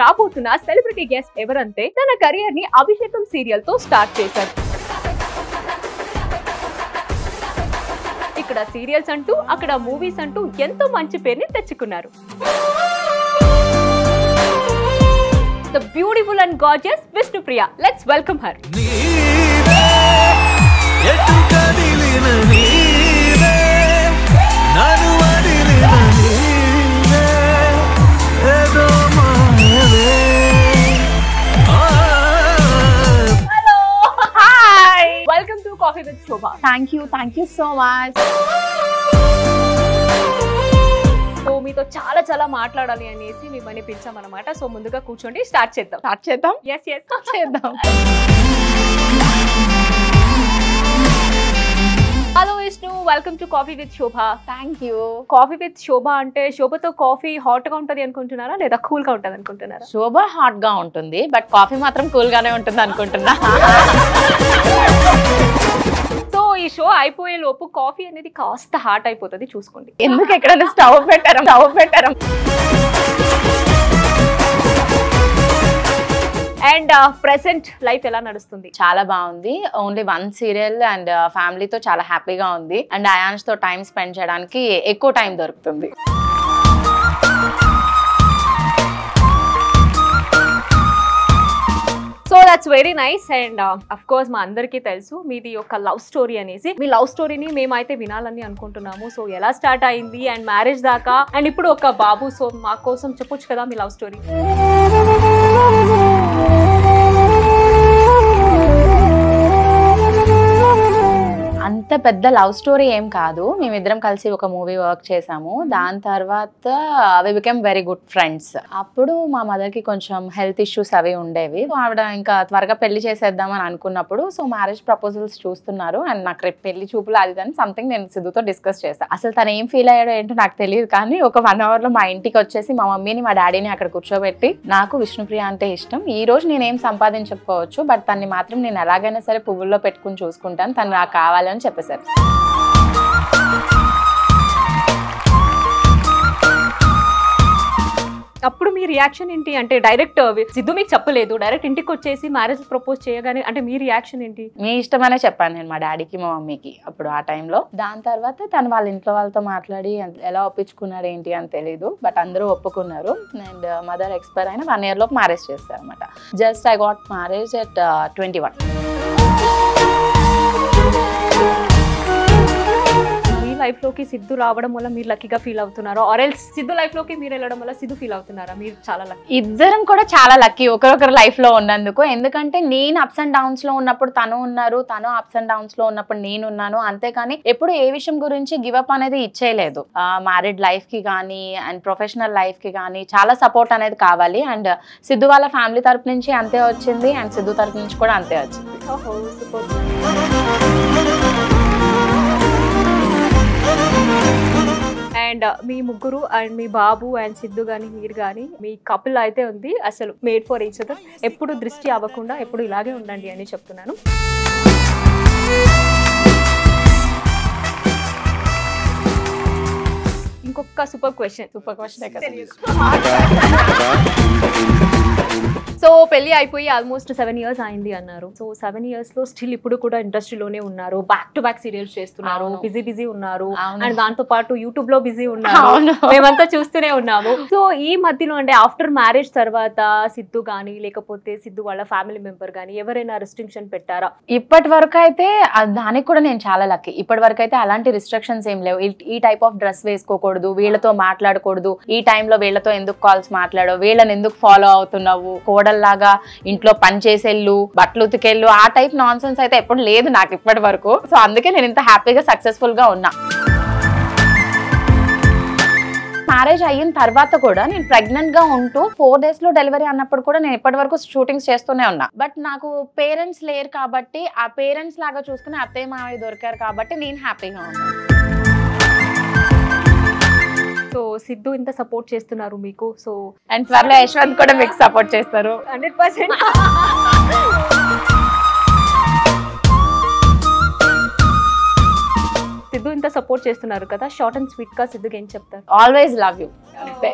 రాబోతున్న celebrity guest ఎవరంటే తన కెరియర్ ని అభిషేకం సీరియల్ తో స్టార్ట్ చేశారు. ఇక్కడ సీరియల్స్ అంటూ అక్కడ మూవీస్ అంటూ ఎంతో మంచి పేరుని తెచ్చుకున్నారు. The beautiful and gorgeous Vishnupriya. Let's welcome her. Hello. Hi. Welcome to Coffee with Shobha. Thank you so much. So మీతో చాలా మాట్లాడాలి అనేసి మిమ్మల్ని పిలిచామన్నమాట. సో ముందుగా కూర్చోండి, స్టార్ట్ చేద్దాం. Yes. చేద్దాం. Hello Vishnu, welcome to coffee with Shobha. Thank you. Coffee with Shobha అంటే శోభతో కాఫీ హాట్ గా ఉంటది అనుకుంటున్నారా లేదా కూల్ గా ఉంటది అనుకుంటున్నారా? శోభ హాట్ గా ఉంటుంది, బట్ కాఫీ మాత్రం కూల్ గానే ఉంటుంది అనుకుంటున్నా. సో ఈ షో అయిపోయే లోపు కాఫీ అనేది కాస్త హాట్ అయిపోతుంది, చూసుకోండి. ఎందుకు ఎక్కడైనా స్టవ్ పెట్టారు. అండ్ ప్రెసెంట్ లైఫ్ ఎలా నడుస్తుంది? చాలా బాగుంది. ఓన్లీ 1 సీరియల్ అండ్ ఫ్యామిలీతో చాలా హ్యాపీగా ఉంది. అండ్ అయాన్స్ తో టైం స్పెండ్ చేయడానికి ఎక్కువ టైం దొరుకుతుంది. So that's very nice. And of course మా అందరికీ తెలుసు మీది ఒక లవ్ స్టోరీ అనేసి. మీ లవ్ స్టోరీని మేమైతే వినాలని అనుకుంటున్నాము. సో ఎలా స్టార్ట్ అయింది అండ్ మ్యారేజ్ దాకా అండ్ ఇప్పుడు ఒక బాబు. సో మా కోసం చెప్పొచ్చు కదా మీ లవ్ స్టోరీ? అంత పెద్ద లవ్ స్టోరీ ఏం కాదు. మేమిద్దరం కలిసి ఒక మూవీ వర్క్ చేసాము. దాని తర్వాత వి బికెమ్ వెరీ గుడ్ ఫ్రెండ్స్. అప్పుడు మా మదర్ కి కొంచెం హెల్త్ ఇష్యూస్ అవి ఉండేవి. ఆవిడ ఇంకా త్వరగా పెళ్లి చేసేద్దాం అని అనుకున్నప్పుడు సో మ్యారేజ్ ప్రపోజల్స్ చూస్తున్నారు. అండ్ నాకు రేపు పెళ్లి చూపులు అది దాన్ని సంథింగ్ నేను సిద్ధుతో డిస్కస్ చేస్తాను. అసలు తను ఏం ఫీల్ అయ్యాడో ఏంటో నాకు తెలియదు, కానీ ఒక 1 hour లో మా ఇంటికి వచ్చేసి మా మమ్మీని మా డాడీని అక్కడ కూర్చోబెట్టి నాకు విష్ణుప్రియ అంటే ఇష్టం, ఈ రోజు నేనేం సంపాదించకపోవచ్చు బట్ తన్ని మాత్రం నేను ఎలాగైనా సరే పువ్వుల్లో పెట్టుకుని చూసుకుంటాను, తను నాకు కావాలని చెప్పేశారు. అప్పుడు మీ రియాక్షన్ ఏంటి? అంటే డైరెక్ట్ సిద్ధు మీకు చెప్పలేదు, డైరెక్ట్ ఇంటికి వచ్చేసి మ్యారేజ్ ప్రపోజ్ చేయగానే అంటే మీ రియాక్షన్ ఏంటి? మీ ఇష్టమనే చెప్పాను నేను మా డాడీకి మా మమ్మీకి అప్పుడు ఆ టైంలో. దాని తర్వాత తను వాళ్ళ ఇంట్లో వాళ్ళతో మాట్లాడి ఎలా ఒప్పించుకున్నాడు ఏంటి అని తెలీదు, బట్ అందరూ ఒప్పుకున్నారు. అండ్ మదర్ ఎక్స్పైర్ అయిన 1 year లోపు మ్యారేజ్ చేస్తారు అనమాట. Just I got marriage at 21. Life లోకి సిద్ధు రావడం వల్ల మీరు లక్కీగా ఫీల్ అవుతున్నారా, ఆర్ ఎల్స్ సిద్ధు లైఫ్ లోకి మీరు వెళ్ళడం వల్ల సిద్ధు ఫీల్ అవుతున్నారా? మీరు చాలా లక్కీ. ఇద్దరం కూడా చాలా లక్కీ ఒకరొకరు లైఫ్ లో ఉన్నందుకు. ఎందుకంటే నేను అప్స్ అండ్ డౌన్స్ లో ఉన్నప్పుడు తను ఉన్నారు, తను అప్స్ అండ్ డౌన్స్ లో ఉన్నప్పుడు నేను ఉన్నాను. అంతేకాని ఎప్పుడు ఏ విషయం గురించి గివ్ అప్ అనేది ఇచ్చేయలేదు. మ్యారీడ్ లైఫ్ కి కానీ అండ్ ప్రొఫెషనల్ లైఫ్ కి కానీ చాలా సపోర్ట్ అనేది కావాలి. అండ్ సిద్ధు వాళ్ళ ఫ్యామిలీ తరపు నుంచి అంతే వచ్చింది, అండ్ సిద్ధు తరపు నుంచి కూడా అంతే వచ్చింది. అండ్ మీ ముగ్గురు and me Babu and Siddhu గాని మీరు గాని మీ కపుల్ అయితే ఉంది అసలు మేడ్ ఫర్ ఈచ్ అదర్. ఎప్పుడు దృష్టి అవ్వకుండా ఎప్పుడు ఇలాగే ఉండండి అని చెప్తున్నాను. ఇంకొక సూపర్ క్వశ్చన్ సో పెళ్లి అయిపోయి ఆల్మోస్ట్ 7 years అయింది అన్నారు. సో 7 years లో స్టిల్ ఇప్పుడు కూడా ఇండస్ట్రీలోనే ఉన్నారు, బ్యాక్ టు బ్యాక్ సీరియల్స్ చేస్తున్నారు, బిజీ ఉన్నారు. అండ్ దాంతో పాటు యూట్యూబ్ లో బిజీ ఉన్నారు, మేమంతా చూస్తూనే ఉన్నాము. సో ఈ మధ్యలో అంటే ఆఫ్టర్ మ్యారేజ్ తర్వాత సిద్ధు గానీ లేకపోతే సిద్ధు వాళ్ళ ఫ్యామిలీ మెంబర్ గానీ ఎవరైనా రిస్ట్రిక్షన్ పెట్టారా? ఇప్పటి వరకు అయితే దానికి కూడా నేను చాలా లక్కీ. ఇప్పటి వరకు అయితే అలాంటి రిస్ట్రిక్షన్స్ ఏం లేవు. ఈ టైప్ ఆఫ్ డ్రెస్ వేసుకోకూడదు, వీళ్ళతో మాట్లాడకూడదు, ఈ టైంలో వీళ్ళతో ఎందుకు కాల్స్ మాట్లాడవు, వీళ్ళని ఎందుకు ఫాలో అవుతున్నావు, కోడల్లాగా ఇంట్లో పని చేసేళ్ళు బట్టలు ఉతికెళ్ళు, ఆ టైప్ నాన్ సెన్స్ అయితే ఎప్పుడు లేదు నాకు ఇప్పటి వరకు. సో అందుకే నేను ఇంత హ్యాపీగా సక్సెస్ఫుల్ గా ఉన్నా. మ్యారేజ్ అయిన తర్వాత కూడా నేను ప్రెగ్నెంట్ గా ఉంటూ 4 days లో డెలివరీ అన్నప్పుడు కూడా నేను ఇప్పటి వరకు షూటింగ్స్ చేస్తూనే ఉన్నా. బట్ నాకు పేరెంట్స్ లేరు కాబట్టి ఆ పేరెంట్స్ లాగా చూసుకుని అత్తయ్య మావయ్య దొరికారు కాబట్టి నేను హ్యాపీగా ఉన్నాను. సో సిద్ధు ఇంత సపోర్ట్ చేస్తున్నారు మీకు. సో అండ్ త్వరలో యశ్వంత్ కూడా మీకు సపోర్ట్ చేస్తారు 100%. సిద్ధు ఇంత సపోర్ట్ చేస్తున్నారు కదా, షార్ట్ అండ్ స్వీట్ గా సిద్ధుకి ఏం చెప్తారు? ఆల్వేస్ లవ్ యూ అంతే.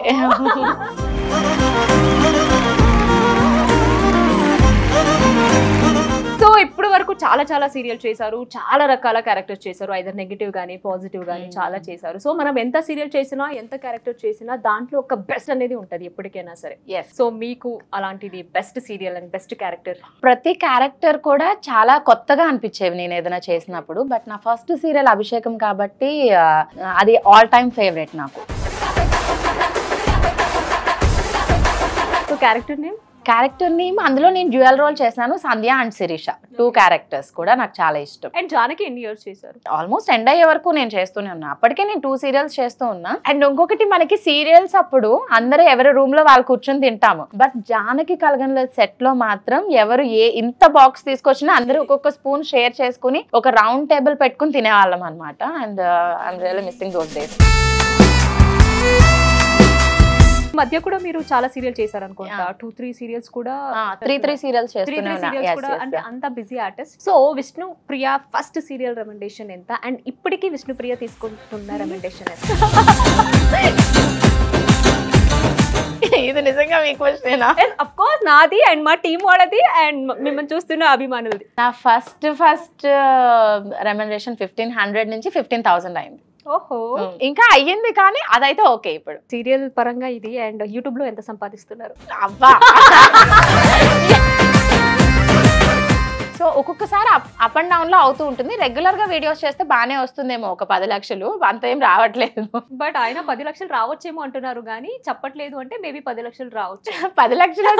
వరకు చాలా చాలా సీరియల్ చేశారు, చాలా రకాల క్యారెక్టర్స్ చేశారు, ఐదర్ నెగిటివ్ గానీ పాజిటివ్ గానీ చాలా చేశారు. సో మనం ఎంత సీరియల్ చేసినా ఎంత క్యారెక్టర్ చేసినా దాంట్లో ఒక బెస్ట్ అనేది ఉంటది ఎప్పటికైనా సరే. సో మీకు అలాంటిది best serial and best character? ప్రతి క్యారెక్టర్ కూడా చాలా కొత్తగా అనిపించేవి నేను ఏదైనా చేసినప్పుడు. బట్ నా ఫస్ట్ సీరియల్ అభిషేకం కాబట్టి అది ఆల్ టైమ్ ఫేవరెట్ నాకు. సో క్యారెక్టర్ నేమ్ అందులో నేను డ్యూయల్ రోల్ చేశాను, సంధ్య అండ్ శిరీష. 2 క్యారెక్టర్స్ కూడా నాకు చాలా ఇష్టం. అండ్ జానకి ఎన్ని ఇయర్స్ చేశారు? ఆల్మోస్ట్ ఎండ్ అయ్యే వరకు నేను చేస్తూనే ఉన్నా. అప్పటికే నేను 2 సీరియల్స్ చేస్తూ ఉన్నా. అండ్ ఇంకొకటి, మనకి సీరియల్స్ అప్పుడు అందరూ ఎవరి రూమ్ లో వాళ్ళు కూర్చొని తింటాము. బట్ జానకి కలగంలో సెట్ లో మాత్రం ఎవరు ఇంత బాక్స్ తీసుకొచ్చినా అందరూ ఒక్కొక్క స్పూన్ షేర్ చేసుకుని ఒక రౌండ్ టేబుల్ పెట్టుకుని తినేవాళ్ళం అనమాట. And I'm really missing those days. మధ్య కూడా మీరు చాలా సీరియల్ చేశారు అనుకుంటా. 2-3 సీరియల్స్ కూడా 3 సీరియల్స్ చేస్తున్నాను. అంటే అంత బిజీ ఆర్టిస్ట్. సో విష్ణు ప్రియ ఫస్ట్ సీరియల్ రెమెండేషన్ ఎంత, అండ్ ఇప్పటికీ విష్ణు ప్రియ తీసుకుంటున్న రెమెండేషన్ ఎంత? ఇది నిజంగా మీ క్వశ్చనేనా? ఆఫ్ కోర్స్ నాది అండ్ మా టీం వాళ్ళది అండ్ మిమ్మల్ని చూస్తున్న అభిమానులది. నా ఫస్ట్ రెమెండేషన్ 1500 నుంచి 15,000 అయింది. ఓహో, ఇంకా అయ్యింది కానీ అదైతే ఓకే. ఇప్పుడు సీరియల్ పరంగా ఇది అండ్ యూట్యూబ్ లో ఎంత సంపాదిస్తున్నారు? అబ్బా, సో ఒక్కొక్కసారి అప్ అండ్ డౌన్ లో అవుతూ ఉంటుంది. రెగ్యులర్ గా వీడియోస్ చేస్తే బానే వస్తుందేమో ఒక 10 లక్షలు, అంత ఏం రావట్లేదు. బట్ ఆయన 10 లక్షలు రావచ్చేమో అంటున్నారు కానీ చెప్పట్లేదు. అంటే మేబీ 10 లక్షలు రావచ్చు. 10 లక్షలు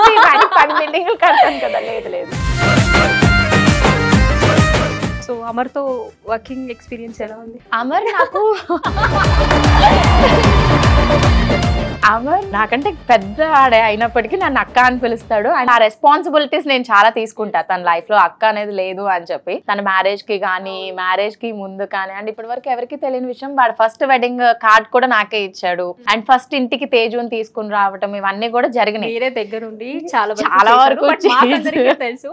10 బిల్డింగ్లు కడతాను కదా. లేదు. సో అమర్తో వర్కింగ్ ఎక్స్పీరియన్స్ ఎలా ఉంది? అమర్ నాకంటే పెద్ద ఆడే అయినప్పటికీ నన్ను అక్క అని పిలుస్తాడు. అండ్ ఆ రెస్పాన్సిబిలిటీస్ నేను చాలా తీసుకుంటా. తన లైఫ్ లో అక్క అనేది లేదు అని చెప్పి, తన మ్యారేజ్ కి కానీ మ్యారేజ్ కి ముందు కానీ, అండ్ ఇప్పటి వరకు ఎవరికి తెలియని విషయం, వాడు ఫస్ట్ వెడ్డింగ్ కార్డ్ కూడా నాకే ఇచ్చాడు. అండ్ ఫస్ట్ ఇంటికి తేజుని తీసుకుని రావటం, ఇవన్నీ కూడా జరిగినాయి. మీరే దగ్గరుండి చాలా వరకు తెలుసు.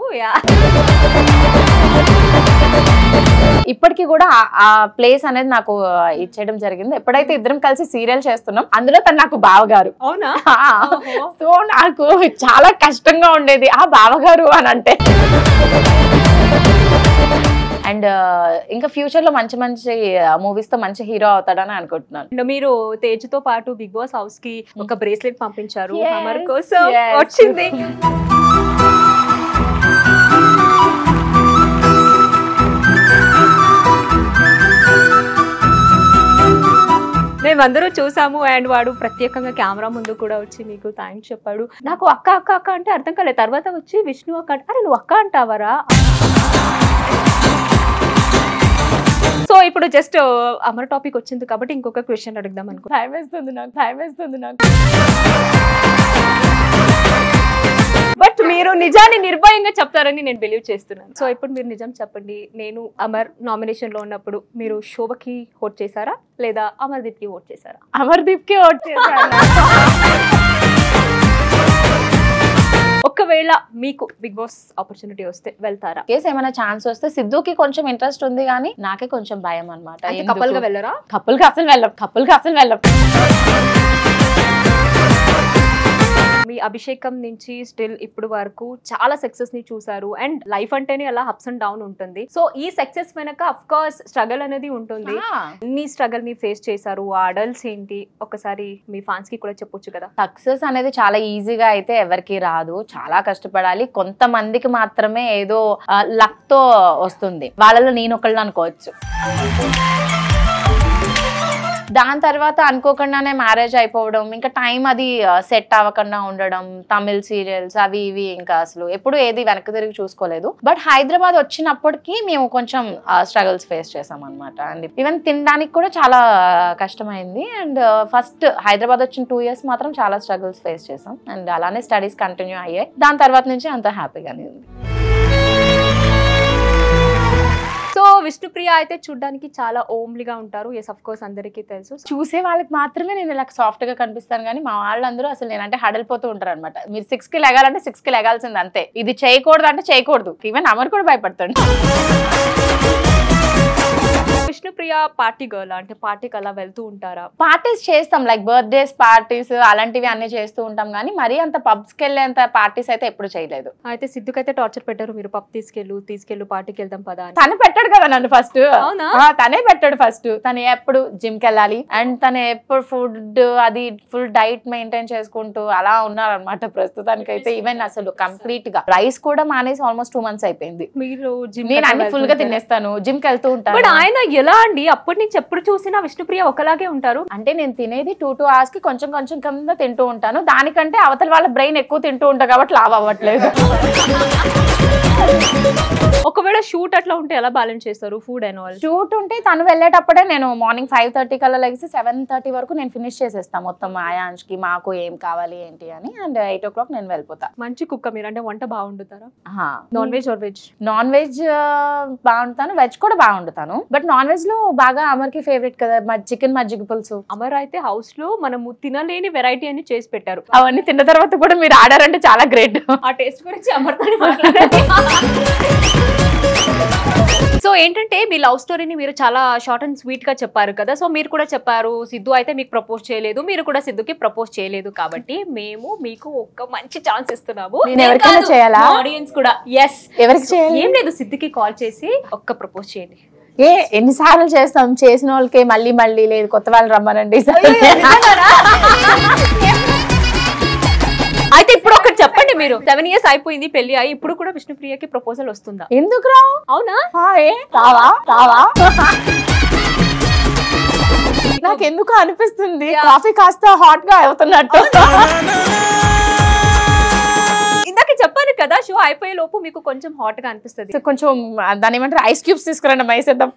ఇప్పటికీ కూడా ఆ ప్లేస్ అనేది నాకు ఇచ్చేయడం జరిగింది. ఎప్పుడైతే ఇద్దరం కలిసి సీరియల్ చేస్తున్నాం, అందులో తను నాకు బావగారు. అవునా? సో నాకు చాలా కష్టంగా ఉండేది ఆ బావగారు అని అంటే. అండ్ ఇంకా ఫ్యూచర్ లో మంచి మూవీస్ తో మంచి హీరో అవుతాడని అనుకుంటున్నాను. మీరు తేజుతో పాటు బిగ్ బాస్ హౌస్ కి ఒక బ్రేస్లెట్ పంపించారు, అమర్ కోసం వచ్చింది. మేమందరూ చూసాము అండ్ వాడు ప్రత్యేకంగా కెమెరా ముందు కూడా వచ్చి మీకు థ్యాంక్స్ చెప్పాడు. నాకు అక్క అక్క అక్క అంటే అర్థం కాలేదు. తర్వాత వచ్చి విష్ణు అక్క అంటే, అరే నువ్వు అక్క అంటావరా? సో ఇప్పుడు జస్ట్ అమర్ టాపిక్ వచ్చింది కాబట్టి ఇంకొక క్వశ్చన్ అడుగుదాం అనుకో. భయం వేస్తుంది నాకు. బట్ మీరు నిజాన్ని నిర్భయంగా చెప్తారని నేను బిలీవ్ చేస్తున్నాను. సో ఇప్పుడు మీరు నిజం చెప్పండి. నేను అమర్ నామినేషన్ లో ఉన్నప్పుడు మీరు శోభకి ఓట్ చేశారా లేదా అమర్దీప్ కి ఓట్ చేశారా? అమర్దీప్ కి ఓట్ చేశాను. ఒకవేళ మీకు బిగ్ బాస్ ఆపర్చునిటీ వస్తే వెళ్తారా? కేసు ఏమైనా ఛాన్స్ వస్తే సిద్ధుకి కొంచెం ఇంట్రెస్ట్ ఉంది కానీ నాకే కొంచెం భయం అనమాట. కపుల్ గా వెళ్ళరా? కపుల్ గా అసలు వెళ్ళం. మీ అభిషేకం నుంచి స్టిల్ ఇప్పుడు వరకు చాలా సక్సెస్ ని చూసారు అండ్ లైఫ్ అంటేనే అలా అప్స్ అండ్ డౌన్ ఉంటుంది. సో ఈ సక్సెస్ వెనక అఫ్ కోర్స్ స్ట్రగల్ అనేది ఉంటుంది. ఎన్ని స్ట్రగల్ ని ఫేస్ చేశారు, ఆ అడల్ట్స్ ఏంటి ఒకసారి మీ ఫ్యాన్స్ కి కూడా చెప్పొచ్చు కదా. సక్సెస్ అనేది చాలా ఈజీగా అయితే ఎవరికి రాదు, చాలా కష్టపడాలి. కొంతమందికి మాత్రమే ఏదో లక్ తో వస్తుంది, వాళ్ళలో నేను ఒకళ్ళు అనుకోవచ్చు. దాని తర్వాత అనుకోకుండానే మ్యారేజ్ అయిపోవడం, ఇంకా టైం అది సెట్ అవ్వకుండా ఉండడం, తమిళ్ సీరియల్స్ అవి ఇవి ఇంకా అసలు ఎప్పుడు ఏది వెనక్కి తిరిగి చూసుకోలేదు. బట్ హైదరాబాద్ వచ్చినప్పటికీ మేము కొంచెం స్ట్రగుల్స్ ఫేస్ చేసాం అనమాట. అండ్ ఈవెన్ తినడానికి కూడా చాలా కష్టమైంది. అండ్ ఫస్ట్ హైదరాబాద్ వచ్చిన 2 years మాత్రం చాలా స్ట్రగుల్స్ ఫేస్ చేసాం. అండ్ అలానే స్టడీస్ కంటిన్యూ అయ్యాయి. దాని తర్వాత నుంచి అంత హ్యాపీగానే ఉంది. సో విష్ణుప్రియ అయితే చూడడానికి చాలా ఓమ్లీగా ఉంటారు. ఎస్ ఆఫ్ కోర్స్ అందరికీ తెలుసు. చూసే వాళ్ళకి మాత్రమే నేను ఇలా సాఫ్ట్ గా కనిపిస్తాను కానీ మా వాళ్ళందరూ అసలు నేనంటే హడలిపోతూ ఉంటారు అనమాట. మీరు 6 కి లెగాలంటే 6 కి లెగాల్సింది అంతే. ఇది చేయకూడదు అంటే చేయకూడదు. ఈవెన్ అమర్ కూడా భయపడతాడు. విష్ణుప్రియ పార్టీ గర్ల్ అంటే పార్టీకి అలా వెళ్తూ ఉంటారా? పార్టీస్ చేస్తాం, లైక్ బర్త్డేస్ పార్టీస్ అలాంటివి అన్ని చేస్తూ ఉంటాం, కానీ మరీ అంత పబ్స్ కి వెళ్ళేంత పార్టీస్ అయితే ఎప్పుడు చేయలేదు. అయితే సిద్ధుకైతే టార్చర్ పెట్టారు మీరు, పబ్ తీసుకెళ్ళు పార్టీకి వెళ్దాం పదా అని. తను పెట్టాడు కదా నన్ను ఫస్ట్. తనే పెట్టాడు ఫస్ట్. తను ఎప్పుడు జిమ్ కి వెళ్ళాలి అండ్ తను ఎప్పుడు ఫుడ్ అది ఫుల్ డైట్ మెయింటైన్ చేసుకుంటూ అలా ఉన్నారనమాట ప్రస్తుతానికైతే. ఈవెన్ అసలు కంప్లీట్ గా రైస్ కూడా మానేసి ఆల్మోస్ట్ 2 months అయిపోయింది. మీరు నేను అన్ని ఫుల్ గా తినేస్తాను, జిమ్ కి వెళ్తూ ఉంటాను. బట్ ఆయన ఎలా అండి అప్పటి నుంచి ఎప్పుడు చూసినా విష్ణుప్రియ ఒకలాగే ఉంటారు? అంటే నేను తినేది 2 hours కి కొంచెం కొంచెం కింద తింటూ ఉంటాను, దానికంటే అవతల వాళ్ళ బ్రెయిన్ ఎక్కువ తింటూ ఉంటా కాబట్టి లావ్ అవ్వట్లేదు. ఒకవేళ షూట్ అట్లా ఉంటే ఎలా బ్యాలెన్స్ చేస్తారు ఫుడ్ అండ్ ఆల్? షూట్ ఉంటే తను వెళ్ళేటప్పుడే నేను మార్నింగ్ 5:30 కల్లా లెగిసి 7:30 వరకు నేను ఫినిష్ చేసేస్తాను మొత్తం ఆయాన్స్ కి మాకు ఏం కావాలి ఏంటి అని. అండ్ 8 o'clock నేను వెళ్ళిపోతా. మంచి కుక్క మీరు, అంటే వంట బాగుండుతారా? Non veg or veg? Non veg బాగుంటాను, వెజ్ కూడా బాగుండుతాను. బట్ నాన్ వెజ్ లో బాగా అమర్కి ఫేవరెట్ కదా చికెన్ మజ్జిగ పులుసు. అమర్ అయితే హౌస్ లో మనము తినలేని వెరైటీ అని చేసి పెట్టారు. అవన్నీ తిన్న తర్వాత కూడా మీరు ఆడారంటే చాలా గ్రేట్. ఆ టేస్ట్ గురించి అమర్తోనే మాట్లాడారు. సో ఏంటంటే మీ లవ్ స్టోరీని మీరు చాలా షార్ట్ అండ్ స్వీట్ గా చెప్పారు కదా. సో మీరు కూడా చెప్పారు సిద్ధు అయితే మీకు ప్రపోజ్ చేయలేదు, మీరు కూడా సిద్ధుకి ప్రపోజ్ చేయలేదు, కాబట్టి మేము మీకు ఒక మంచి ఛాన్స్ ఇస్తున్నాము. ఆడియన్స్ కూడా ఎవరికి చేయాలి? ఏం లేదు, సిద్ధుకి కాల్ చేసి ఒక్క ప్రపోజ్ చేయండి. ఎన్నిసార్లు చేస్తాం, చేసిన వాళ్ళకి మళ్ళీ మళ్ళీ లేదు, కొత్త వాళ్ళు రమ్మనండి. అయితే ఇప్పుడు ఒకటి చెప్పండి, మీరు 7 years అయిపోయింది పెళ్లి అయ్యి, ఇప్పుడు కూడా విష్ణుప్రియకి ప్రపోజల్ వస్తుందా? ఎందుకు రావు? అవునా? నాకెందుకు అనిపిస్తుంది కాఫీ కాస్త హాట్ గా అవుతున్నట్టు. ఇందాక చెప్పాను కదా షో అయిపోయే లోపు మీకు కొంచెం హాట్ గా అనిపిస్తుంది. కొంచెం దాని ఏమంటారు ఐస్ క్యూబ్స్ తీసుకురండి మైసేద్దాం.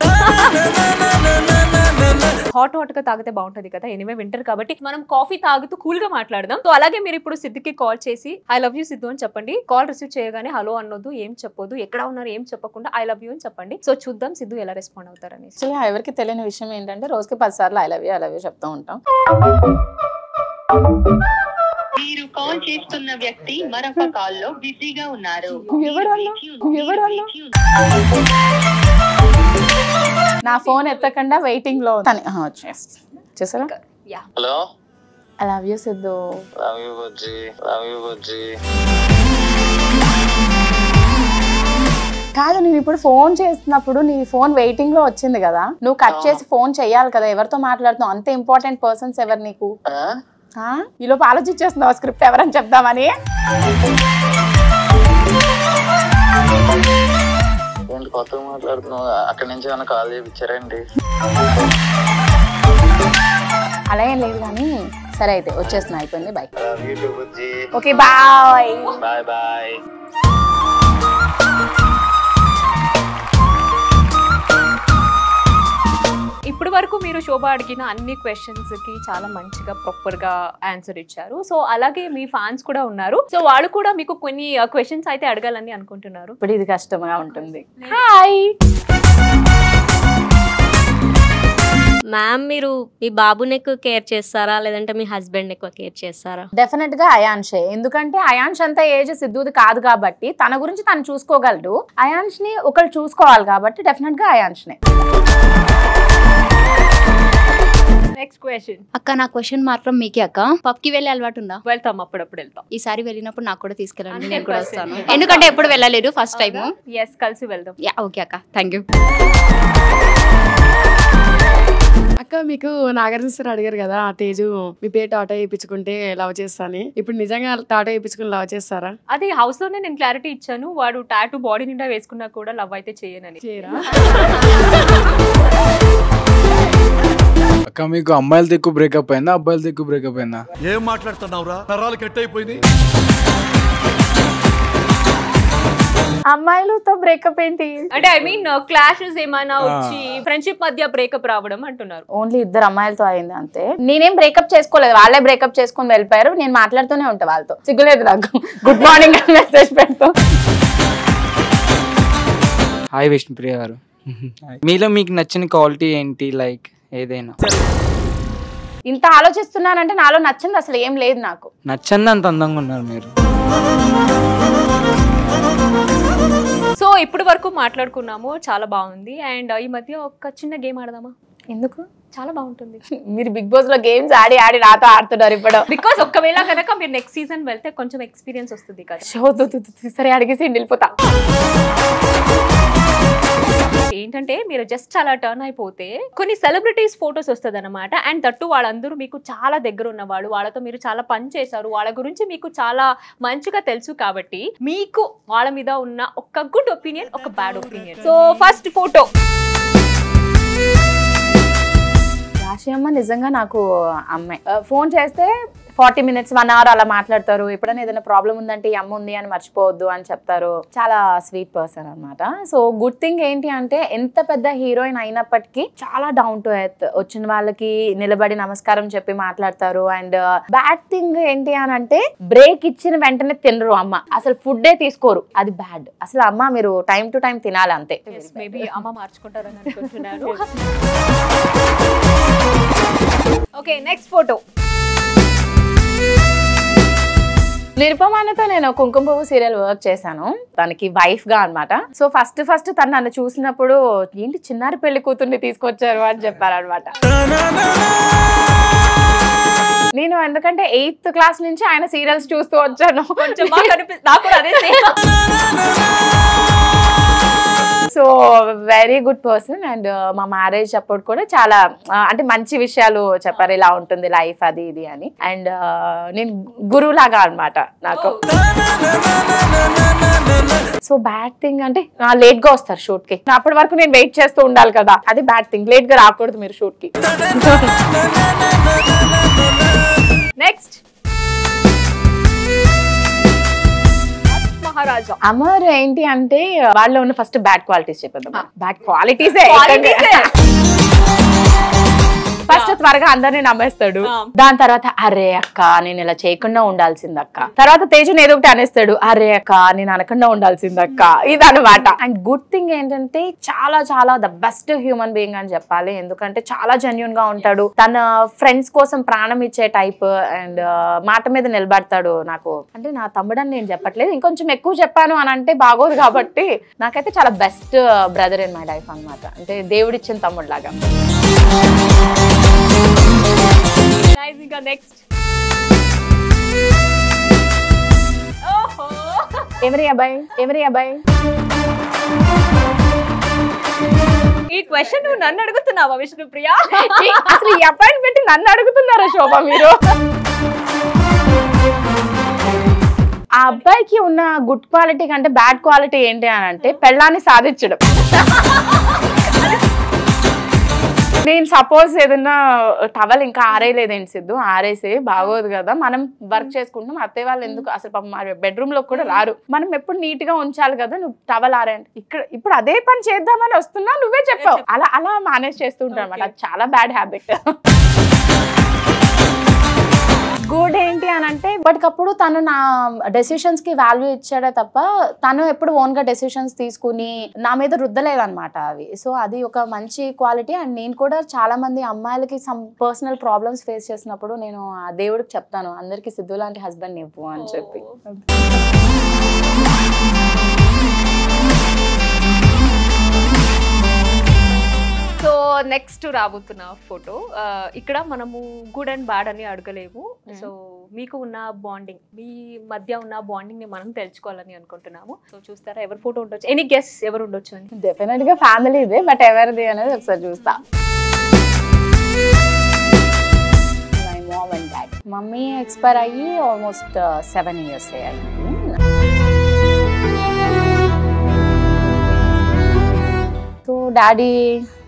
హాట్ గా తాగితే బాగుంటది కదా. ఎనివే వింటర్ కాబట్టి మనం కాఫీ తాగుతూ కూల్ గా మాట్లాడదాం. సో అలాగే మీరు ఇప్పుడు సిద్ధుకి కాల్ చేసి ఐ లవ్ యూ సిద్ధు అని చెప్పండి. కాల్ రిసీవ్ చేయగానే హలో అనొద్దు, ఏం చెప్పొద్దు, ఎక్కడ ఉన్నారు ఏం చెప్పకుండా ఐ లవ్ యూ అని చెప్పండి. సో చూద్దాం సిద్ధు ఎలా రెస్పాండ్ అవుతారని. ఎవరికి తెలియని విషయం ఏంటంటే రోజుకి 10 సార్లు ఐ లవ్ యూ చెప్తూ ఉంటాం. మీరు కాల్ చేస్తున్న వ్యక్తి మరొక కాల్ లో బిజీగా ఉన్నారు. నా ఫోన్ ఎత్తకుండా వెయిటింగ్ లో చూసారా? Hello, I love you Siddhu. Love you బుజ్జి, లవ్ యూ బుజ్జి. కాదు, నేను ఇప్పుడు ఫోన్ చేస్తున్నప్పుడు నీ ఫోన్ వెయిటింగ్ లో వచ్చింది కదా, నువ్వు కట్ చేసి ఫోన్ చెయ్యాలి కదా. ఎవరితో మాట్లాడుతున్నావు? అంత ఇంపార్టెంట్ పర్సన్స్ ఎవరు నీకు? ఈలోపు ఆలోచించేస్తున్నావు స్క్రిప్ట్ ఎవరని చెప్దామని. కొత్తగా మాట్లాడుతున్నావు, అక్కడి నుంచి ఏమైనా కాల్ చేయించారండి? అలా ఏం లేదు కానీ సరే అయితే వచ్చేస్తున్నా, అయిపోయింది, bye. Okay, bye bye bye. ఇప్పటి వరకు మీరు శోభ అడిగిన అన్ని క్వశ్చన్స్ కి చాలా మంచిగా ప్రాపర్ గా ఆన్సర్ ఇచ్చారు. సో అలాగే మీ ఫ్యాన్స్ కూడా ఉన్నారు, సో వాళ్ళు కూడా మీకు కొన్ని క్వశ్చన్స్ అయితే అడగాలని అనుకుంటున్నారు. ఇప్పుడు ఇది కష్టంగా ఉంటుంది. హాయ్ మ్యామ్, మీరు మీ బాబుని ఎక్కువ కేర్ చేస్తారా లేదంటే మీ హస్బెండ్ ఎక్కువ కేర్ చేస్తారా? డెఫినెట్ గా అయాన్షే. ఎందుకంటే అయాన్ష్ అంత ఏజ్ సిద్ధుది కాదు కాబట్టి తన గురించి తను చూసుకోగలడు. అయాన్ష్ ని ఒకళ్ళు చూసుకోవాలి కాబట్టి డెఫినెట్ గా అయాన్ష్నే. Next question. అక్క, నా క్వశ్చన్ మాత్రం మీకే అక్క. పబ్ కి వెళ్ళే అలవాటు ఉందా? వెళ్తాం, అప్పుడప్పుడు వెళ్తాం. ఈసారి వెళ్ళినప్పుడు నాకు కూడా తీసుకెళ్ళండి, నేను కూడా వస్తాను. ఎందుకంటే ఎప్పుడు వెళ్ళలేదు, ఫస్ట్ టైం. ఎస్, కలిసి వెళ్దాం. యా, ఓకే అక్క, థ్యాంక్ యూ. అక్క, మీకు నాగార్జున సార్ అడిగారు కదా ఆ తేజు మీ పేరు టాటో వేయించుకుంటే లవ్ చేస్తాను. ఇప్పుడు నిజంగా టాటో వేయించుకుని లవ్ చేస్తారా? అది హౌస్ లోనే నేను క్లారిటీ ఇచ్చాను. వాడు టాటూ బాడీ నిండా వేసుకున్నా కూడా లవ్ అయితే చేయనని. చేయరా? అక్క, మీకు అమ్మాయిలతో ఎక్కువ బ్రేకప్ అయిందా అబ్బాయిలతో ఎక్కువ బ్రేకప్ అయిందా? ఏం మాట్లాడుతున్నావురా, నరాలు కట్ అయిపోయింది. అమ్మాయిలతో బ్రేకప్ ఏంటి అంటే ఐ మీన్ క్లాషెస్ ఏమైనా వచ్చి ఫ్రెండ్షిప్ మధ్య బ్రేకప్ రావడం అంటున్నారు. ఓన్లీ 2 అమ్మాయిలతో అయింది అంతే. నేనేం బ్రేకప్ చేసుకోలేదు, వాళ్ళే బ్రేకప్ చేసుకుని వెళ్ళిపోయారు. నేను మాట్లాడుతూనే ఉంటా వాళ్ళతో, సిగ్గులేదు నాకు. గుడ్ మార్నింగ్ అని మెసేజ్ పెడతా. హాయ్ విష్ణుప్రియ గారు, మీలో మీకు నచ్చిన క్వాలిటీ ఏంటి? లైక్ ఏదైనా. ఇంత ఆలోచిస్తున్నానంటే నాలో నచ్చింది అసలు ఏం లేదు నాకు. నచ్చంది అంత అందంగా ఉన్నారు మీరు. సో ఇప్పుడు వరకు మాట్లాడుకున్నాము, చాలా బాగుంది. అండ్ ఈ మధ్య ఒక చిన్న గేమ్ ఆడదామా? ఎందుకు? చాలా బాగుంటుంది. మీరు బిగ్ బాస్ లో గేమ్స్ ఆడి ఆడి నాతో ఆడుతున్నారు ఇప్పుడు. బికాస్ ఒకవేళ కనుక మీరు నెక్స్ట్ సీజన్ వెళ్తే కొంచెం ఎక్స్పీరియన్స్ వస్తుంది కదా. సరే అడిగేసి వెళ్ళిపోతా. ఏంటంటే మీరు జస్ట్ అలా టర్న్ అయిపోతే కొన్ని సెలబ్రిటీస్ ఫొటోస్ వస్తుంది అనమాట. అండ్ దట్టు వాళ్ళందరూ మీకు చాలా దగ్గర ఉన్నవాళ్ళు, వాళ్ళతో మీరు చాలా పని చేశారు, వాళ్ళ గురించి మీకు చాలా మంచిగా తెలుసు. కాబట్టి మీకు వాళ్ళ మీద ఉన్న ఒక గుడ్ ఒపీనియన్, ఒక bad opinion. So first photo. రాశియమ్మ నిజంగా నాకు అమ్మాయి. ఫోన్ చేస్తే 40 minutes 1 hour అలా మాట్లాడతారు. ఎప్పుడైనా ఏదైనా ప్రాబ్లం ఉందంటే ఈ అమ్మ ఉంది అని మర్చిపోవద్దు అని చెప్తారు. చాలా స్వీట్ పర్సన్ అనమాట. సో గుడ్ థింగ్ ఏంటి అంటే ఎంత పెద్ద హీరోయిన్ అయినప్పటికీ చాలా డౌన్ టు ఎర్త్, వచ్చిన వాళ్ళకి నిలబడి నమస్కారం చెప్పి మాట్లాడతారు. అండ్ బ్యాడ్ థింగ్ ఏంటి అని అంటే బ్రేక్ ఇచ్చిన వెంటనే తినరు అమ్మ, అసలు ఫుడ్డే తీసుకోరు. అది బ్యాడ్. అసలు అమ్మ మీరు టైం టు టైం తినాలి అంతే. మేబీ అమ్మ మార్చుకుంటారని అనుకుంటున్నాను. Okay, next photo. నిరుపమానతో నేను కుంకుమ పువ్వు సీరియల్ వర్క్ చేశాను, తనకి వైఫ్ గా అనమాట. సో ఫస్ట్ తను నన్ను చూసినప్పుడు ఏంటి చిన్నారి పెళ్లి కూతుర్ని తీసుకొచ్చారు అని చెప్పారనమాట. నేను ఎందుకంటే 8th క్లాస్ నుంచి ఆయన సీరియల్స్ చూస్తూ వచ్చాను. So very good person. And మా మ్యారేజ్ అప్పుడు కూడా చాలా అంటే మంచి విషయాలు చెప్పారు, ఇలా ఉంటుంది లైఫ్ అది ఇది అని. అండ్ నేను గురువులాగా అనమాట నాకు. సో బ్యాడ్ థింగ్ అంటే లేట్ గా వస్తారు షూట్ కి, అప్పటి వరకు నేను వెయిట్ చేస్తూ ఉండాలి కదా, అది బ్యాడ్ థింగ్. లేట్ గా రాకూడదు మీరు షూట్ కి. నెక్స్ట్ మహారాజా. అమర్ ఏంటి అంటే వాళ్ళలో ఉన్న ఫస్ట్ బ్యాడ్ క్వాలిటీస్ చెప్పేద్దాం. బ్యాడ్ క్వాలిటీస్ ఫస్ట్ త్వరగా అందరినీ నమ్మేస్తాడు. దాని తర్వాత అరే అక్క నేను ఇలా చేయకుండా ఉండాల్సింది అక్క. తర్వాత తేజుని ఏదో ఒకటి అనేస్తాడు, అరే అక్క నేను అనకుండా ఉండాల్సింది అక్క, ఇది అనమాట. అండ్ గుడ్ థింగ్ ఏంటంటే చాలా చాలా ద బెస్ట్ హ్యూమన్ బీయింగ్ అని చెప్పాలి. ఎందుకంటే చాలా జెన్యూన్ గా ఉంటాడు, తన ఫ్రెండ్స్ కోసం ప్రాణం ఇచ్చే టైప్. అండ్ మాట మీద నిలబడతాడు. నాకు అంటే నా తమ్ముడని నేను చెప్పట్లేదు, ఇంకొంచెం ఎక్కువ చెప్పాను అని అంటే బాగోదు. కాబట్టి నాకైతే చాలా best brother in my life అనమాట. అంటే దేవుడిచ్చిన తమ్ముడు లాగా. నెక్స్ట్ ఎవరి అబ్బాయి ఈ క్వశ్చన్ నువ్వు నన్ను అడుగుతున్నావా విష్ణుప్రియ? అసలు ఈ అబ్బాయిని పెట్టి నన్ను అడుగుతున్నారా శోభ మీరు? ఆ అబ్బాయికి ఉన్న గుడ్ క్వాలిటీ కంటే బ్యాడ్ క్వాలిటీ ఏంటి అని అంటే పెళ్ళాన్ని సాధించడం. నేను సపోజ్ ఏదన్నా టవల్ ఇంకా ఆరేయలేదేంటి సిద్ధు, ఆరేసే బాగోదు కదా, మనం వర్క్ చేసుకుంటాం, అత్తయ్య వాళ్ళు ఎందుకు అసలు బెడ్రూమ్ లో కూడా రారు, మనం ఎప్పుడు నీట్ గా ఉంచాలి కదా, నువ్వు టవల్ ఆరేయండి ఇక్కడ ఇప్పుడు అదే పని చేద్దామని వస్తున్నా నువ్వే చెప్పావు. అలా మేనేజ్ చేస్తూ ఉంటాను అనమాట. అది చాలా బ్యాడ్ హ్యాబిట్. గుడ్ ఏంటి అని అంటే ఇప్పటికప్పుడు తను నా డెసిషన్స్ కి వాల్యూ ఇచ్చాడే తప్ప తను ఎప్పుడు ఓన్ గా డెసిషన్స్ తీసుకుని నా మీద రుద్దలేదన్నమాట అవి. సో అది ఒక మంచి క్వాలిటీ. అండ్ నేను కూడా చాలా మంది అమ్మాయిలకి సమ్ పర్సనల్ ప్రాబ్లమ్స్ ఫేస్ చేసినప్పుడు నేను ఆ దేవుడికి చెప్తాను, అందరికి సిద్ధు లాంటి హస్బెండ్ ఇవ్వు అని చెప్పి. సో నెక్స్ట్ రాబోతున్న ఫోటో. ఇక్కడ మనము గుడ్ అండ్ బ్యాడ్ అని అడగలేము. సో మీకు ఉన్న బాండింగ్, మీ మధ్య ఉన్న బాండింగ్ ని మనం తెలుసుకోవాలని అనుకుంటున్నాము. సో చూస్తారా ఎవరి ఫోటో ఉండొచ్చు? ఎనీ గెస్ ఎవరు ఉండొచ్చు అని? డెఫినెట్ గా ఫ్యామిలీ ఇదే, బట్ ఎవరిది అనేది ఒకసారి చూస్తా. My mom and dad. Mummy expire అయ్యి ఆల్మోస్ట్ 7 years అయ్యింది. So daddy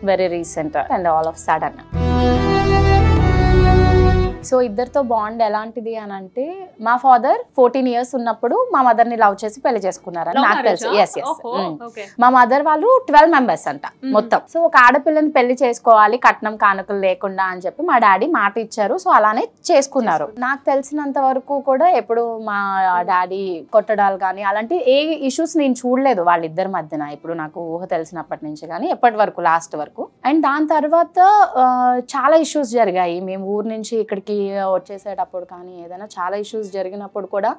very recent and all of sudden. So ఇద్దరితో బాండ్ ఎలాంటిది అని అంటే మా ఫాదర్ 14 years ఉన్నప్పుడు మా మదర్ ని లవ్ చేసి పెళ్లి చేసుకున్నారని నాకు తెలుసు. ఎస్ మా మదర్ వాళ్ళు 12 members అంట మొత్తం. సో ఒక ఆడపిల్లని పెళ్లి చేసుకోవాలి కట్నం కానుకలు లేకుండా అని చెప్పి మా డాడీ మాట ఇచ్చారు. సో అలానే చేసుకున్నారు. నాకు తెలిసినంత వరకు కూడా ఎప్పుడు మా డాడీ కొట్టడాలు కానీ అలాంటి ఏ ఇష్యూస్ నేను చూడలేదు వాళ్ళిద్దరి మధ్యన, ఇప్పుడు నాకు ఊహ తెలిసినప్పటి నుంచి కానీ ఎప్పటి వరకు లాస్ట్ వరకు. అండ్ దాని తర్వాత చాలా ఇష్యూస్ జరిగాయి. మేము ఊరు నుంచి ఇక్కడికి వచ్చేసేటప్పుడు కానీ ఏదైనా చాలా ఇష్యూస్ జరిగినప్పుడు కూడా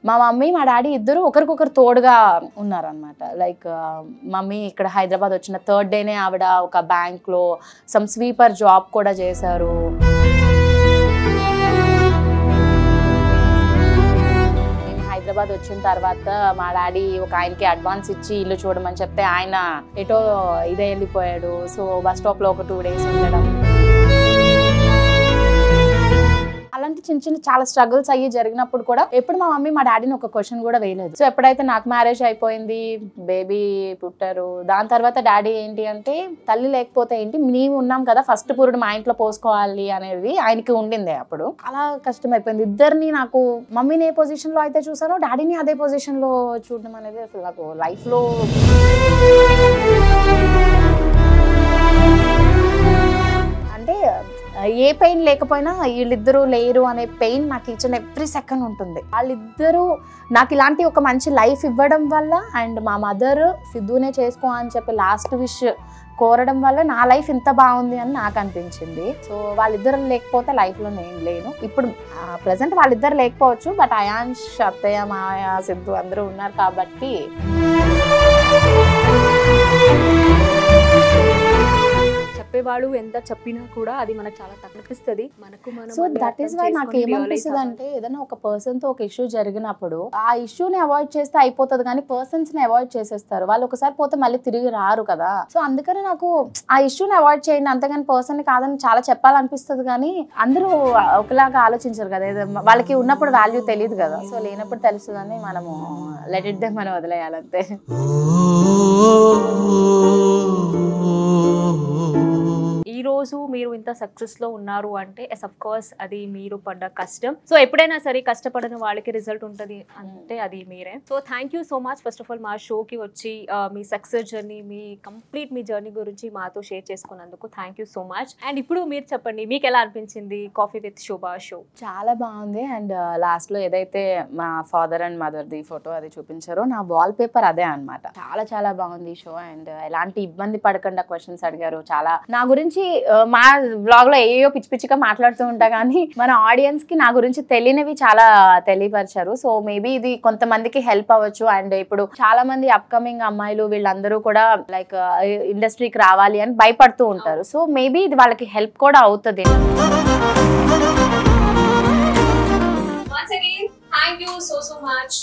మా మమ్మీ మా డాడీ ఇద్దరు ఒకరికొకరు తోడుగా ఉన్నారనమాట. లైక్ మమ్మీ ఇక్కడ హైదరాబాద్ వచ్చిన 3rd డేనే ఆవిడ ఒక బ్యాంక్లో సమ్ స్వీపర్ జాబ్ కూడా చేశారు. హైదరాబాద్ వచ్చిన తర్వాత మా డాడీ ఒక ఆయనకి అడ్వాన్స్ ఇచ్చి ఇల్లు చూడమని చెప్తే ఆయన ఎటో ఇదే వెళ్ళిపోయాడు. సో బస్ స్టాప్లో ఒక 2 days ఉండడం, అలాంటి చిన్న చిన్న చాలా స్ట్రగుల్స్ అయ్యి జరిగినప్పుడు కూడా ఎప్పుడు మా మమ్మీ మా డాడీని ఒక క్వశ్చన్ కూడా వేయలేదు. సో ఎప్పుడైతే నాకు మ్యారేజ్ అయిపోయింది, బేబీ పుట్టారు, దాని తర్వాత డాడీ ఏంటి అంటే తల్లి లేకపోతే ఏంటి, మేము ఉన్నాం కదా ఫస్ట్ పురుడు మా ఇంట్లో పోసుకోవాలి అనేది ఆయనకి ఉండింది. అప్పుడు అలా కష్టం అయిపోయింది. ఇద్దరిని నాకు మమ్మీని ఏ పొజిషన్ లో అయితే చూసానో డాడీని అదే పొజిషన్ లో చూడడం అనేది అసలు నాకు లైఫ్ లో అంటే ఏ పెయిన్ లేకపోయినా వీళ్ళిద్దరూ లేరు అనే పెయిన్ నాకు ఈచ్ ఎవ్రీ సెకండ్ ఉంటుంది. వాళ్ళిద్దరూ నాకు ఇలాంటి ఒక మంచి లైఫ్ ఇవ్వడం వల్ల అండ్ మా మదర్ సిద్ధునే చేసుకో అని చెప్పి లాస్ట్ విష్ కోరడం వల్ల నా లైఫ్ ఇంత బాగుంది అని నాకు అనిపించింది. సో వాళ్ళిద్దరు లేకపోతే లైఫ్లో నేను లేను. ఇప్పుడు ప్రజెంట్ వాళ్ళిద్దరు లేకపోవచ్చు, బట్ అయాన్ష్, అత్తయ్య, మాయ, సిద్ధు అందరూ ఉన్నారు కాబట్టి చెప్పేవాడు ఎంత చెప్పినా కూడా అది మనకు చాలా తగ్గిస్తుంది. మనకు సో దట్ ఈస్ వై నాకు ఏమనిపిస్తుంది అంటే ఏదైనా ఒక పర్సన్ తో ఒక ఇష్యూ జరిగినప్పుడు ఆ ఇష్యూని అవాయిడ్ చేస్తే అయిపోతుంది, కానీ పర్సన్స్ ని అవాయిడ్ చేసేస్తారు. వాళ్ళు ఒకసారి పోతే మళ్ళీ తిరిగి రారు కదా. సో అందుకని నాకు ఆ ఇష్యూని అవాయిడ్ చేయండి, అంతేగాని పర్సన్ ని కాదని చాలా చెప్పాలనిపిస్తుంది. కానీ అందరూ ఒకలాగా ఆలోచించరు కదా, వాళ్ళకి ఉన్నప్పుడు వాల్యూ తెలియదు కదా. సో లేనప్పుడు తెలుస్తుందని మనము లెట్ ఇట్ దే మనం వదిలేయాలంతే. ఈ రోజు మీరు ఇంత సక్సెస్ లో ఉన్నారు అంటే అఫ్ కోర్స్ అది మీరు పడ్డ కష్టం. సో ఎప్పుడైనా సరే కష్టపడిన వాళ్ళకి రిజల్ట్ ఉంటుంది అంటే అది మీరే. So thank you so much first of all మా షోకి వచ్చి మీ సక్సెస్ జర్నీ, మీ జర్నీ గురించి మాతో షేర్ చేసుకున్నందుకు thank you so much. And ఇప్పుడు మీరు చెప్పండి, మీకు ఎలా అనిపించింది కాఫీ విత్ శోభా షో? చాలా బాగుంది. అండ్ లాస్ట్ లో ఏదైతే మా father and mother the photo అది చూపించారో నా వాల్ పేపర్ అదే అనమాట. చాలా చాలా బాగుంది ఈ షో. అండ్ ఎలాంటి ఇబ్బంది పడకుండా క్వశ్చన్స్ అడిగారు. చాలా నా గురించి మా బ్లాగ్ లో ఏయో పిచ్చి పిచ్చిగా మాట్లాడుతూ ఉంటా, కానీ మన ఆడియన్స్ కి నా గురించి తెలియనివి చాలా తెలియపరిచారు. సో మేబీ ఇది కొంతమందికి హెల్ప్ అవ్వచ్చు. అండ్ ఇప్పుడు చాలా మంది అప్కమింగ్ అమ్మాయిలు వీళ్ళందరూ కూడా లైక్ ఇండస్ట్రీకి రావాలి అని భయపడుతూ ఉంటారు. సో మేబీ ఇది వాళ్ళకి హెల్ప్ కూడా అవుతుంది. Once again, thank you so much.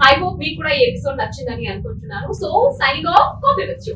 I hope మీకు కూడా ఈ ఎపిసోడ్ నచ్చిందని అనుకుంటున్నాను. So signing off coffee with you.